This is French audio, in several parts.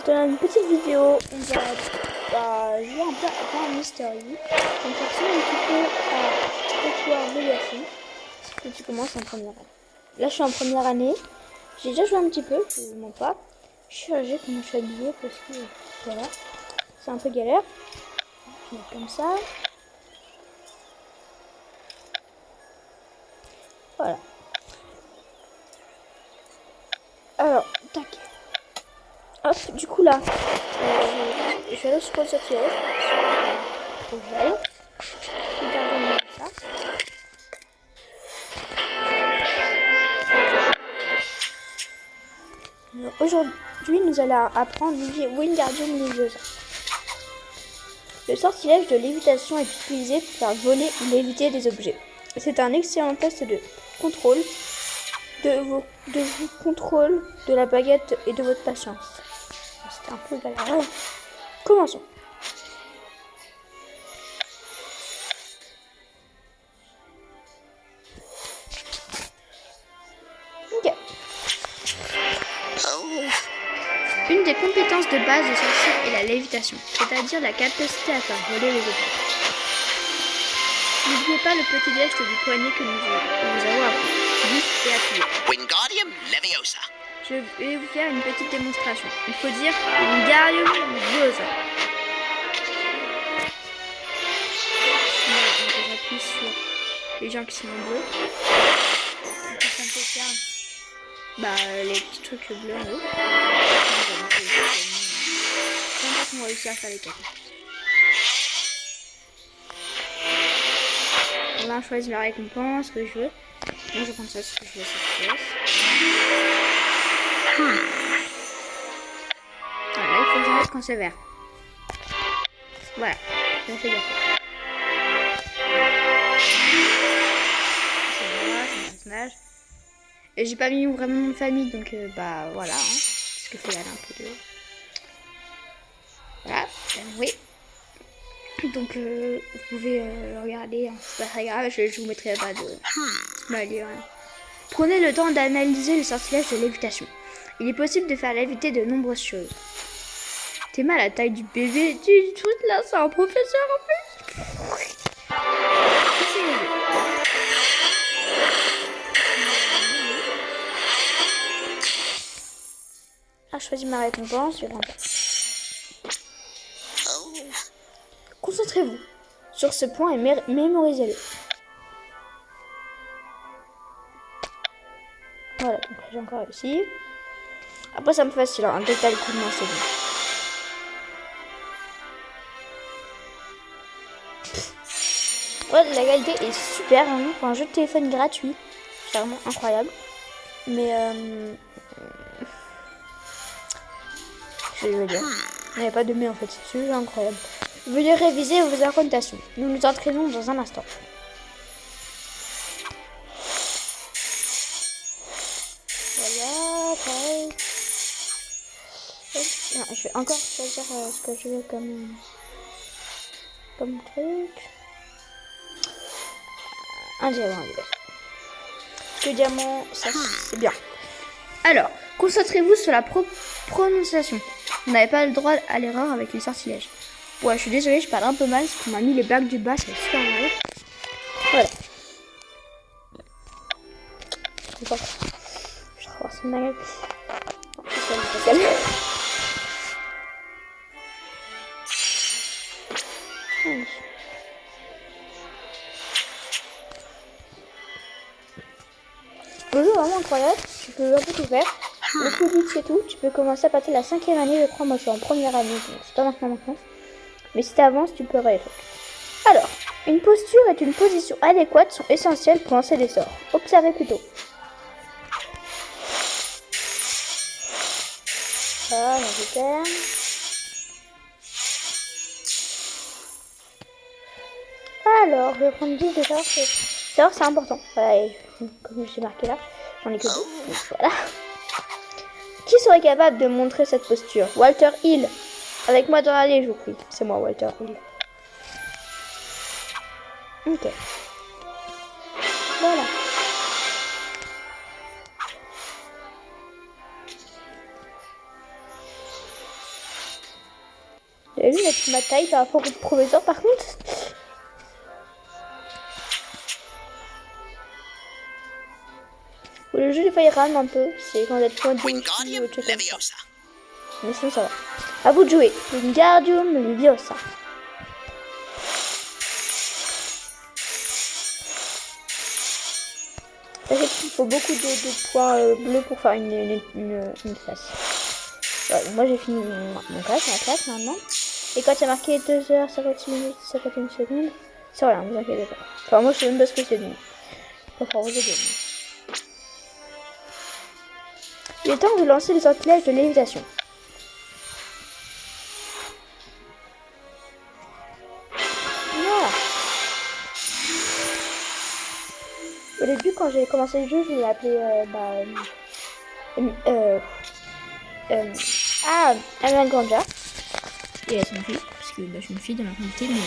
Dans une petite vidéo, on va jouer un peu à un mystery. Donc ça ressemble un petit peu à Hogwarts Legacy. Sauf que tu commences en première année. Là je suis en première année. J'ai déjà joué un petit peu, je ne mens pas. Je suis chargée comment je suis habillée parce que voilà. C'est un peu galère. Je vais mettre comme ça. Voilà. Alors, tac. Hop, du coup là, je vais aller sur le sortir. Faut que j'aille. Regardez ça. Aujourd'hui, nous allons apprendre Wingardium Leviosa. Le sortilège de lévitation est utilisé pour faire voler ou léviter des objets. C'est un excellent test de contrôle de contrôle de la baguette et de votre patience. C'était un peu galère. Commençons. Ok. Une des compétences de base des sorciers est la lévitation, c'est-à-dire la capacité à faire voler les objets. N'oubliez pas le petit geste du poignet que nous avons appris. Vite et appuyé. Wingardium Leviosa. Je vais vous faire une petite démonstration. Il faut dire Wingardium Leviosa. J'appuie sur les gens qui sont en bleu. Ça me fait faire les petits trucs bleus en haut. On va réussir à faire les quatre. On va choisir la récompense que je veux. Moi je vais prendre ça parce que je veux cette pièce. Voilà, il faut que je reste quand c'est vert. Voilà, je fais gaffe. C'est moi, c'est mon personnage. Et j'ai pas mis vraiment mon nom de famille, donc voilà. Parce qu'il faut y aller un peu de... Voilà, oui. Donc vous pouvez regarder, hein. C'est pas très grave, je vous mettrai pas de smiley, rien. Prenez le temps d'analyser le sortilège de lévitation. Il est possible de faire léviter de nombreuses choses. T'es mal à la taille du bébé du truc là, c'est un professeur en plus. Ah, je choisis ma récompense, je rentre. Concentrez-vous sur ce point et mémorisez-le. Voilà, donc j'ai encore réussi. Après, c'est un peu facile, hein. Dès que t'as le coup de main, c'est bon. Ouais, la qualité est super, hein, pour un jeu de téléphone gratuit. C'est vraiment incroyable. Mais, je vais dire. Il n'y a pas de mais en fait, c'est juste incroyable. Veuillez réviser vos incantations. Nous nous entraînons dans un instant. Voilà, pareil. Non, je vais encore choisir ce que je veux comme truc. Un diamant. Parce que diamant, ça c'est bien. Alors, concentrez-vous sur la prononciation. Vous n'avez pas le droit à l'erreur avec les sortilèges. Ouais, je suis désolée, je parle un peu mal parce qu'on m'a mis les blagues du bas, c'est super mal. Voilà. Je vais renforcer ma gueule. Le jeu est vraiment incroyable, tu peux un peu tout faire. Le coup de c'est tout, tu peux commencer à partir de la 5e année, je crois, moi je suis en première année, donc c'est pas maintenant. Mais si tu avances, tu peux aller. Alors, une posture et une position adéquate sont essentielles pour lancer des sorts. Observez plutôt. Voilà, je termine. Alors, je vais prendre 10 de sorts. Sorts, c'est important. Voilà, comme j'ai marqué là, j'en ai que 2. Donc voilà. Qui serait capable de montrer cette posture? Walter Hill. Avec moi dans l'allée, je vous prie. C'est moi, Walter Hill. Ok. Voilà. avez vu ma taille par rapport au professeur par contre? Le jeu des fois il rame un peu, c'est quand il y a trop de Wingardium ou autre chose comme ça. Leviosa. Mais sinon ça va. À vous de jouer. Wingardium Leviosa. Sachez qu'il faut beaucoup de points bleus pour faire une classe. Voilà, moi j'ai fini ma classe maintenant. Et quand il y a marqué 2h56 minutes 51 secondes, c'est rien, ne vous inquiétez pas. Enfin moi je sais même pas ce que c'est dit. Pas pour vous aider. Il est temps de lancer le sortilège de lévitation. Voilà. Au début quand j'ai commencé le jeu, je l'ai appelé Anna Ganja. Et elle s'en fille, parce que je suis une fille de la réalité, mais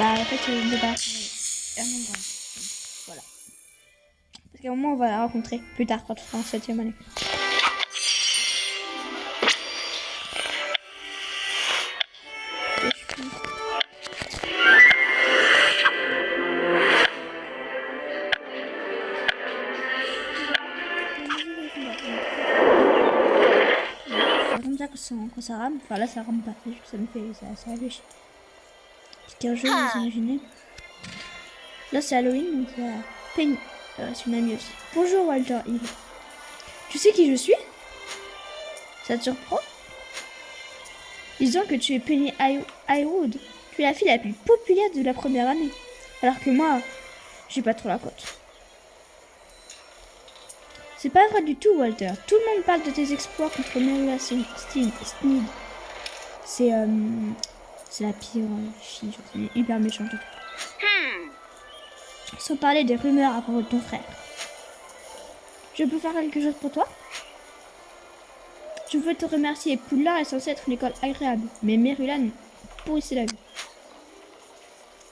en fait je ne vais pas Anna Ganja. Voilà. Parce qu'à un moment on va la rencontrer plus tard quand on sera en 7ème année. Quand ça rame, enfin là ça rame pas, ça me fait ça réfléchit. C'était un jeu, vous imaginez. Là c'est Halloween, donc c'est Penny, c'est une amie aussi. Bonjour Walter Hill. Tu sais qui je suis? Ça te surprend? Disons que tu es Penny Highwood. Tu es la fille la plus populaire de la première année. Alors que moi, j'ai pas trop la cote. C'est pas vrai du tout, Walter. Tout le monde parle de tes exploits contre Merula Sneed. C'est la pire fille, elle est hyper méchante. Sans parler des rumeurs à propos de ton frère. Je peux faire quelque chose pour toi? Je veux te remercier. Poudlard est censé être une école agréable, mais Merula pourrissait la vie.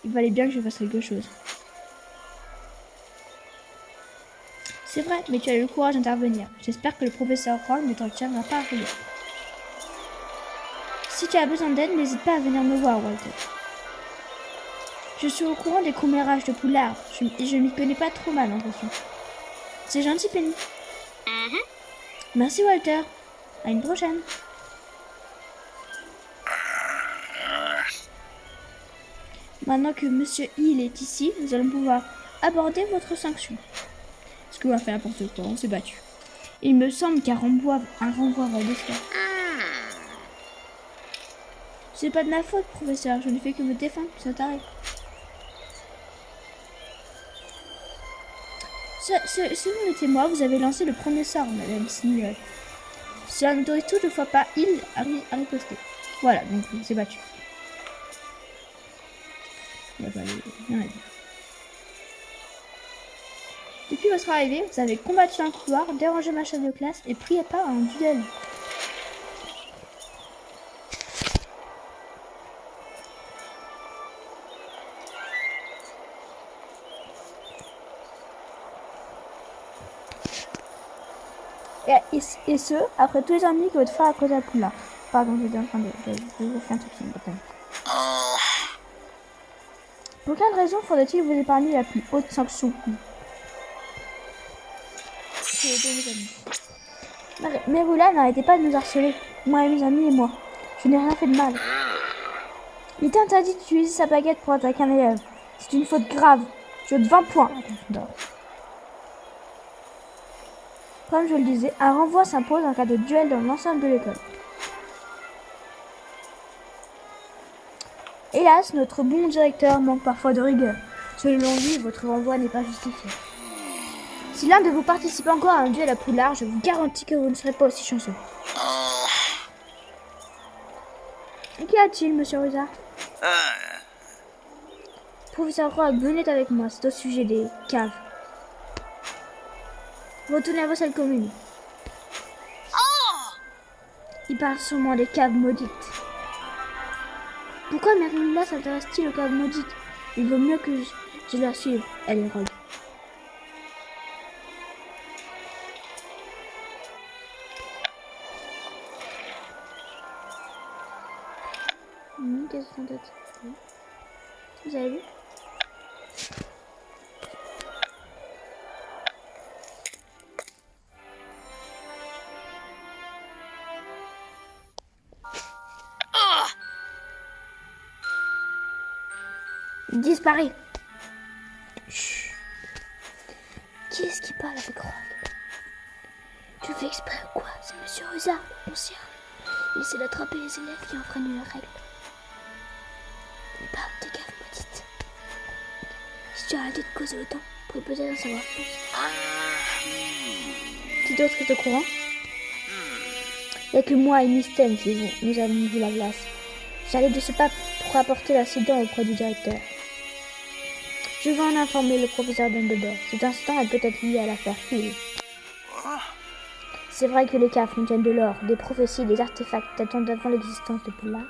Il valait bien que je fasse quelque chose. C'est vrai, mais tu as eu le courage d'intervenir. J'espère que le professeur Ron ne t'en tiendra pas à rigueur. Si tu as besoin d'aide, n'hésite pas à venir me voir, Walter. Je suis au courant des commérages de Poudlard. Je m'y connais pas trop mal, en question. C'est gentil, Penny. Merci, Walter. À une prochaine. Maintenant que Monsieur Hill est ici, nous allons pouvoir aborder votre sanction. Parce qu'on a fait n'importe quoi, on s'est battu. Il me semble qu'un renvoi va le faire. C'est pas de ma faute, professeur. Je ne fais que me défendre, ça t'arrive. Selon les témoins, vous avez lancé le premier sort, Madame Sneed. Cela n'autorise toutefois pas Hill à riposter. Voilà, donc on s'est battu. Il n'y a pas rien à dire. Depuis votre arrivée, vous avez combattu un couloir, dérangé ma chef de classe et pris à part un duel. Et ce, après tous les ennuis que votre frère a causé à Poudlard. Pardon, j'étais en train de vous faire un truc sur le bouton. Pour quelle raison faudrait-il vous épargner la plus haute sanction? Merula n'arrêtez pas de nous harceler, moi et mes amis et moi. Je n'ai rien fait de mal. Il est interdit d'utiliser sa baguette pour attaquer un élève. C'est une faute grave. Je donne 20 points. Comme je le disais, un renvoi s'impose en cas de duel dans l'ensemble de l'école. Hélas, notre bon directeur manque parfois de rigueur. Selon lui, votre renvoi n'est pas justifié. Si l'un de vous participe encore à un duel à Poudlard, je vous garantis que vous ne serez pas aussi chanceux. Qu'y a-t-il, monsieur Ruzard? Professeur Roy, venez avec moi, c'est au sujet des caves. Retournez à vos salles communes. Il parle sûrement des caves maudites. Pourquoi Merula s'intéresse-t-il aux caves maudites? Il vaut mieux que je la suive, elle est rogue. caisse de tête. Vous avez vu? Il disparaît. Chut. Qui est-ce qui parle avec Rogue? Tu fais exprès ou quoi? C'est Monsieur Rosa, mon sien. Il essaie d'attraper les élèves qui enfreignent les règles. Il parle de gaffe maudite. Si tu as arrêté de causer autant, tu pourrais peut-être en savoir plus. Qui d'autre est au courant? Il n'y a que moi et Miss Ten qui nous avons vu la glace. J'allais de ce pas pour rapporter l'incident auprès du directeur. Je vais en informer le professeur Dumbledore. Cet incident est peut-être lié à l'affaire Hill. C'est vrai que les caves contiennent de l'or, des prophéties, des artefacts datant d'avant l'existence de Poudlard.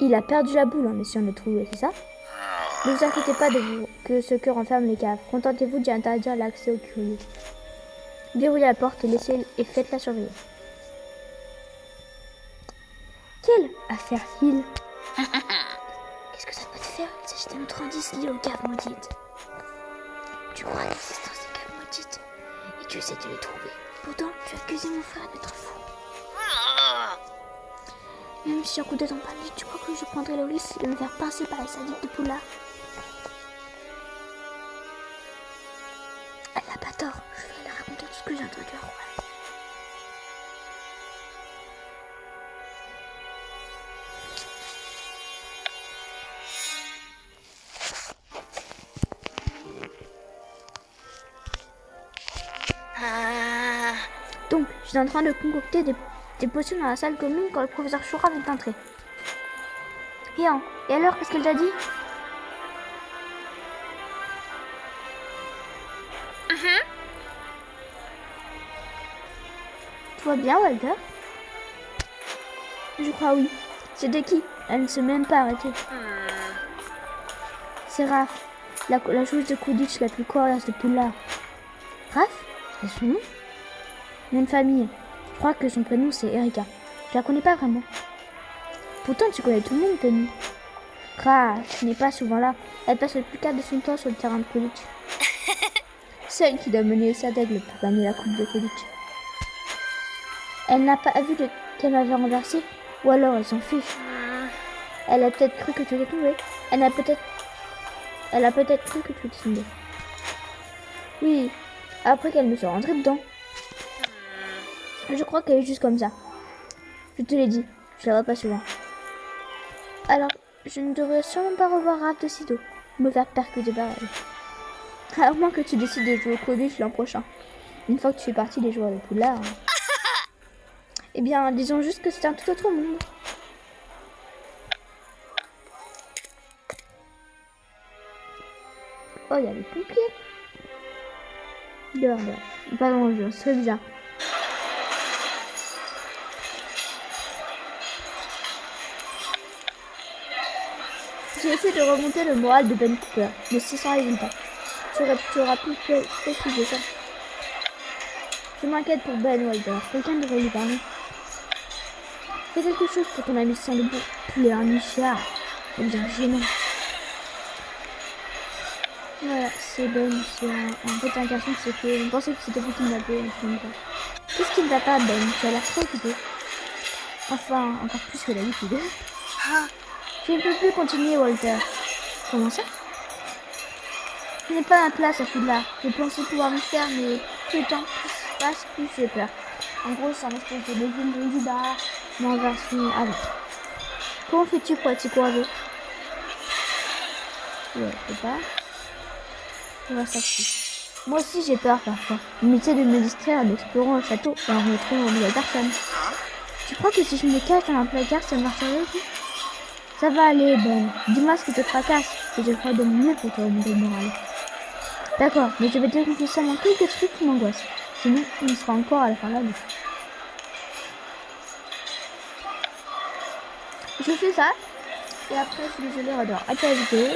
Il a perdu la boule en essayant de le trouver, c'est ça? Ne vous inquiétez pas de vous que ce que renferment les caves. Contentez-vous d'y interdire l'accès aux curieux. Verrouillez la porte et faites-la surveiller. Quelle affaire Hill? Qu'est-ce que ça peut te faire? Il s'agit d'un autre indice lié aux caves maudites. Tu crois à l'existence des caves maudites et tu essaies de les trouver. Pourtant, tu accusais mon frère d'être fou. Même si un coup de temps perdu, tu crois que je prendrais le risque de me faire pincer par les sadiques de Poudlard? Elle n'a pas tort. Je vais leur raconter tout ce que j'ai entendu à Rouen. Donc, je suis en train de concocter des potions dans la salle commune quand le professeur Choura vient d'entrer. Et alors, qu'est-ce qu'elle t'a dit? Tu vois bien, Walter? Je crois oui. C'était qui? Elle ne s'est même pas arrêtée. C'est Raph, la joueuse de Quidditch la plus coriace de Poudlard. Raph? C'est son nom? Nom de famille. Je crois que son prénom c'est Erika. Je la connais pas vraiment. Pourtant tu connais tout le monde, Penny. Raph n'est pas souvent là. Elle passe le plus quart de son temps sur le terrain de Quidditch. Celle qui doit mener sa d'aigle pour gagner la coupe de Quidditch. Elle n'a pas vu qu'elle m'avait renversé. Ou alors elle s'en fiche. Elle a peut-être cru que tu étais tombé. Elle a peut-être cru que tu étais tombé. Oui, après qu'elle me soit rentrée dedans. Je crois qu'elle est juste comme ça. Je te l'ai dit, je la vois pas souvent. Alors, je ne devrais sûrement pas revoir Raph de sitôt, me faire percuter par elle. À moins que tu décides de jouer au Quidditch l'an prochain. Une fois que tu fais partie des joueurs de Poudlard. Eh bien, disons juste que c'est un tout autre monde. Oh, il y a les pompiers. Dehors. Pas dans le jeu, c'est bizarre. J'ai essayé de remonter le moral de Ben Cooper, mais c'est sans résultat. Tu auras plus de ça. Je m'inquiète pour Ben, Walter. Quelqu'un devrait lui parler. Fais quelque chose pour ton ami sans debout. Poulet un nichard. C'est bien gênant. Voilà, c'est Ben. C'est en fait un garçon qui s'est fait. Je pensais que c'était vous qui m'appelez. Qu'est-ce qui ne va pas, Ben? Tu as l'air préoccupé. Enfin, encore plus que d'habitude. Je ne peux plus continuer, Walter. Comment ça? Je n'ai pas ma place à Poudlard. Je pensais pouvoir me faire, mais plus le temps passe, plus j'ai peur. En gros, c'est un espèce de Neville Longbottom, mais en version avant. Comment fais-tu pour être si courageux? Ouais, je sais pas. On va s'acheter. Moi aussi, j'ai peur parfois. Mais j'essaie de me distraire en explorant le château et en retrouvant une nouvelle personne. Tu crois que si je me cache dans un placard, ça marcherait aussi? Ça va aller, Ben. Dis-moi ce qui te tracasse, et je ferai de mon mieux pour te remonter le moral. D'accord, mais je vais te confier seulement quelques trucs qui m'angoissent. Sinon, on sera encore à la fin de la nuit. Je fais ça, et après, je les redors. Après la vidéo,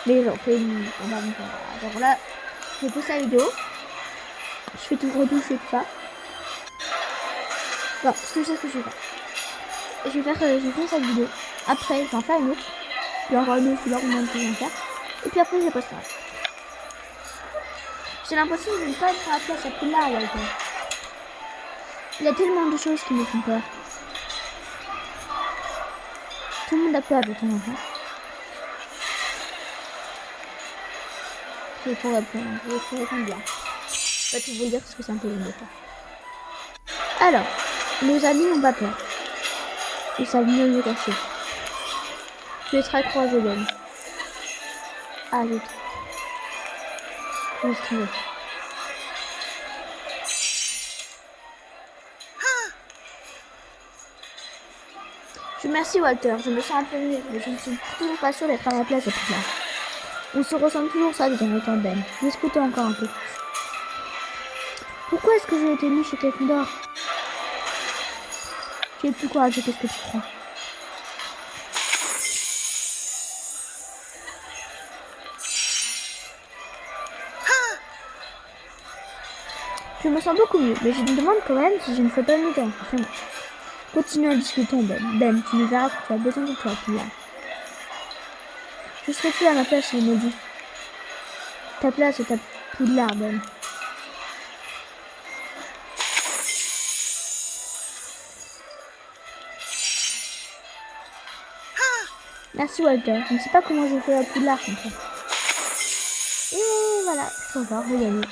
les gens font on va alors là, je pose la vidéo. Je fais tout retoucher tout ça. Bon, ce que je sais ce que je vais faire. Je vais faire cette vidéo. Après, j'en fais une autre. Puis encore une autre, là, on va en faire. Et puis après, je poste pas. J'ai l'impression de ne pas être à la place à plus là, là. Il y a tellement de choses qui me font peur. Tout le monde a peur de ton enfant. Il faut répondre bien. Pas tout vous dire parce que c'est un peu long de faire. Alors, nos amis n'ont pas peur. Ils savent mieux le cacher. Tu es très croisé d'elle. Ah, zut. Je me suis trouvée. Je remercie Walter, je me sens un peu mieux, mais je ne suis toujours pas sûre d'être à la place de Poudlard. On se ressemble toujours ça dans le temps d'elle. Discutons encore un peu. Pourquoi est-ce que j'ai été mis chez Gryffondor? Tu es plus courageux que ce que tu crois. Je me sens beaucoup mieux, mais je me demande quand même si je ne fais pas mieux dans chez moi. Continuons à discuter, Ben. Ben, tu me verras que tu as besoin de toi, Poudlard. Je serai plus à ma place, il me dit. Ta place est à Poudlard, Ben. Merci Walter, je ne sais pas comment je fais à Poudlard comme ça. Et voilà, faut voir, regagner.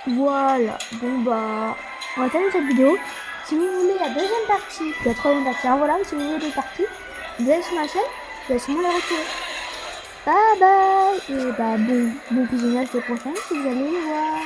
Voilà, bon bah, on va terminer cette vidéo. Si vous voulez la deuxième partie, la troisième partie, hein, voilà, si vous voulez deux parties, vous allez sur ma chaîne, vous allez sûrement les retrouver. Bye bye. Et bah bon visionnage de prochaine si vous allez les voir.